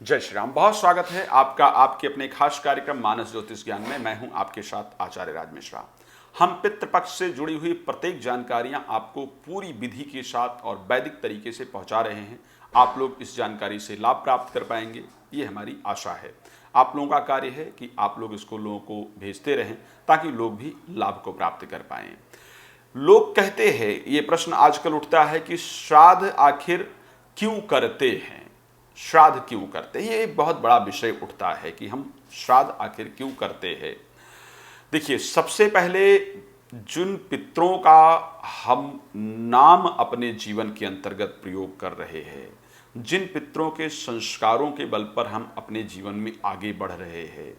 जय श्री राम। बहुत स्वागत है आपका आपके अपने खास कार्यक्रम मानस ज्योतिष ज्ञान में। मैं हूं आपके साथ आचार्य राज मिश्रा। हम पितृपक्ष से जुड़ी हुई प्रत्येक जानकारियां आपको पूरी विधि के साथ और वैदिक तरीके से पहुंचा रहे हैं। आप लोग इस जानकारी से लाभ प्राप्त कर पाएंगे, ये हमारी आशा है। आप लोगों का कार्य है कि आप लोग इसको लोगों को भेजते रहें ताकि लोग भी लाभ को प्राप्त कर पाएं। लोग कहते हैं, ये प्रश्न आजकल उठता है कि श्राद्ध आखिर क्यों करते हैं, श्राद्ध क्यों करते हैं। ये एक बहुत बड़ा विषय उठता है कि हम श्राद्ध आखिर क्यों करते हैं। देखिए, सबसे पहले जिन पितरों का हम नाम अपने जीवन के अंतर्गत प्रयोग कर रहे हैं, जिन पितरों के संस्कारों के बल पर हम अपने जीवन में आगे बढ़ रहे हैं,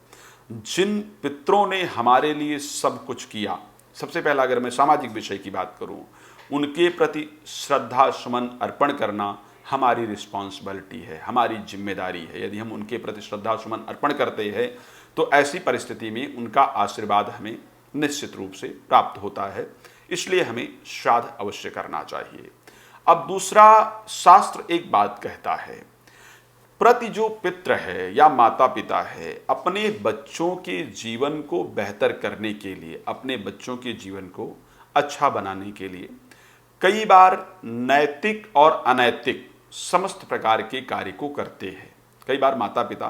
जिन पितरों ने हमारे लिए सब कुछ किया। सबसे पहला अगर मैं सामाजिक विषय की बात करूं, उनके प्रति श्रद्धा सुमन अर्पण करना हमारी रिस्पॉन्सिबिलिटी है, हमारी जिम्मेदारी है। यदि हम उनके प्रति श्रद्धा सुमन अर्पण करते हैं तो ऐसी परिस्थिति में उनका आशीर्वाद हमें निश्चित रूप से प्राप्त होता है। इसलिए हमें श्राद्ध अवश्य करना चाहिए। अब दूसरा, शास्त्र एक बात कहता है, प्रति जो पितृ है या माता पिता है, अपने बच्चों के जीवन को बेहतर करने के लिए, अपने बच्चों के जीवन को अच्छा बनाने के लिए कई बार नैतिक और अनैतिक समस्त प्रकार के कार्य को करते हैं। कई बार माता पिता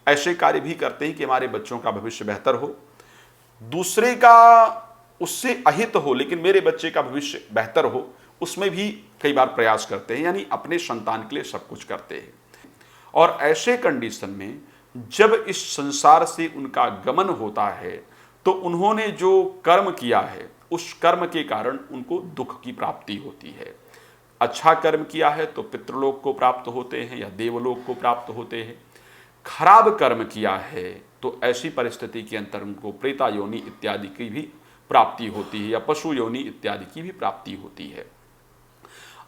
ऐसे कार्य भी करते हैं कि हमारे बच्चों का भविष्य बेहतर हो, दूसरे का उससे अहित हो लेकिन मेरे बच्चे का भविष्य बेहतर हो, उसमें भी कई बार प्रयास करते हैं, यानी अपने संतान के लिए सब कुछ करते हैं। और ऐसे कंडीशन में जब इस संसार से उनका गमन होता है तो उन्होंने जो कर्म किया है उस कर्म के कारण उनको दुख की प्राप्ति होती है। अच्छा कर्म किया है तो पितृलोक को प्राप्त होते हैं या देवलोक को प्राप्त होते हैं। खराब कर्म किया है तो ऐसी परिस्थिति के अंतर उनको प्रेता योनि इत्यादि की भी प्राप्ति होती है या पशु योनि इत्यादि की भी प्राप्ति होती है।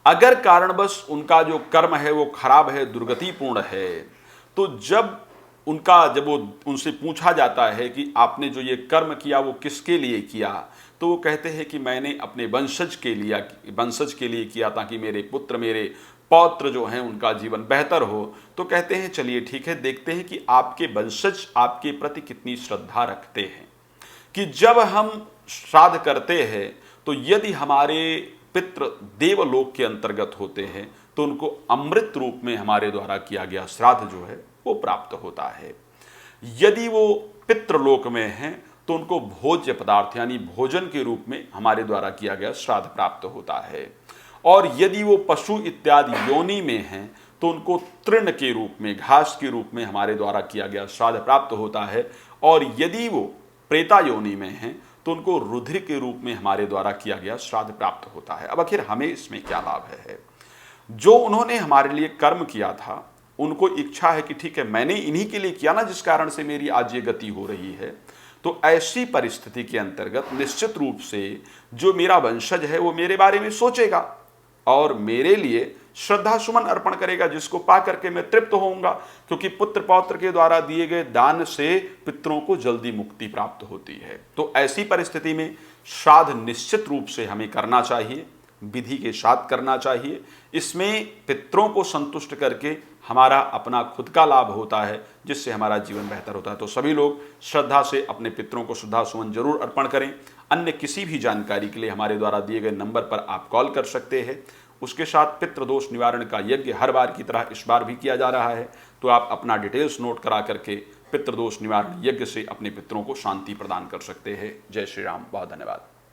अगर कारणवश उनका जो कर्म है वो खराब है, दुर्गतिपूर्ण है, तो जब वो उनसे पूछा जाता है कि आपने जो ये कर्म किया वो किसके लिए किया, तो वो कहते हैं कि मैंने अपने वंशज के लिए किया ताकि मेरे पुत्र, मेरे पौत्र जो हैं उनका जीवन बेहतर हो। तो कहते हैं चलिए ठीक है, देखते हैं कि आपके वंशज आपके प्रति कितनी श्रद्धा रखते हैं कि जब हम श्राद्ध करते हैं तो यदि हमारे पितृ देवलोक के अंतर्गत होते हैं तो उनको अमृत रूप में हमारे द्वारा किया गया श्राद्ध जो है वो प्राप्त होता है। यदि वो पितृलोक में हैं तो उनको भोज्य पदार्थ यानी भोजन के रूप में हमारे द्वारा किया गया श्राद्ध प्राप्त होता है। और यदि वो पशु इत्यादि योनि में हैं तो उनको तृण के रूप में, घास के रूप में हमारे द्वारा किया गया श्राद्ध प्राप्त होता है। और यदि वो प्रेता योनि में हैं तो उनको रुधिर के रूप में हमारे द्वारा किया गया श्राद्ध प्राप्त होता है। अब आखिर हमें इसमें क्या लाभ है? जो उन्होंने हमारे लिए कर्म किया था, उनको इच्छा है कि ठीक है मैंने इन्हीं के लिए किया ना जिस कारण से मेरी आज ये गति हो रही है, तो ऐसी परिस्थिति के अंतर्गत निश्चित रूप से जो मेरा वंशज है वो मेरे बारे में सोचेगा और मेरे लिए श्रद्धा सुमन अर्पण करेगा, जिसको पा करके मैं तृप्त होऊंगा, क्योंकि पुत्र पौत्र के द्वारा दिए गए दान से पितरों को जल्दी मुक्ति प्राप्त होती है। तो ऐसी परिस्थिति में श्राद्ध निश्चित रूप से हमें करना चाहिए, विधि के साथ करना चाहिए। इसमें पितरों को संतुष्ट करके हमारा अपना खुद का लाभ होता है, जिससे हमारा जीवन बेहतर होता है। तो सभी लोग श्रद्धा से अपने पितरों को श्रद्धा सुमन जरूर अर्पण करें। अन्य किसी भी जानकारी के लिए हमारे द्वारा दिए गए नंबर पर आप कॉल कर सकते हैं। उसके साथ पितृदोष निवारण का यज्ञ हर बार की तरह इस बार भी किया जा रहा है, तो आप अपना डिटेल्स नोट करा करके पितृदोष निवारण यज्ञ से अपने पितरों को शांति प्रदान कर सकते हैं। जय श्री राम। बहुत धन्यवाद।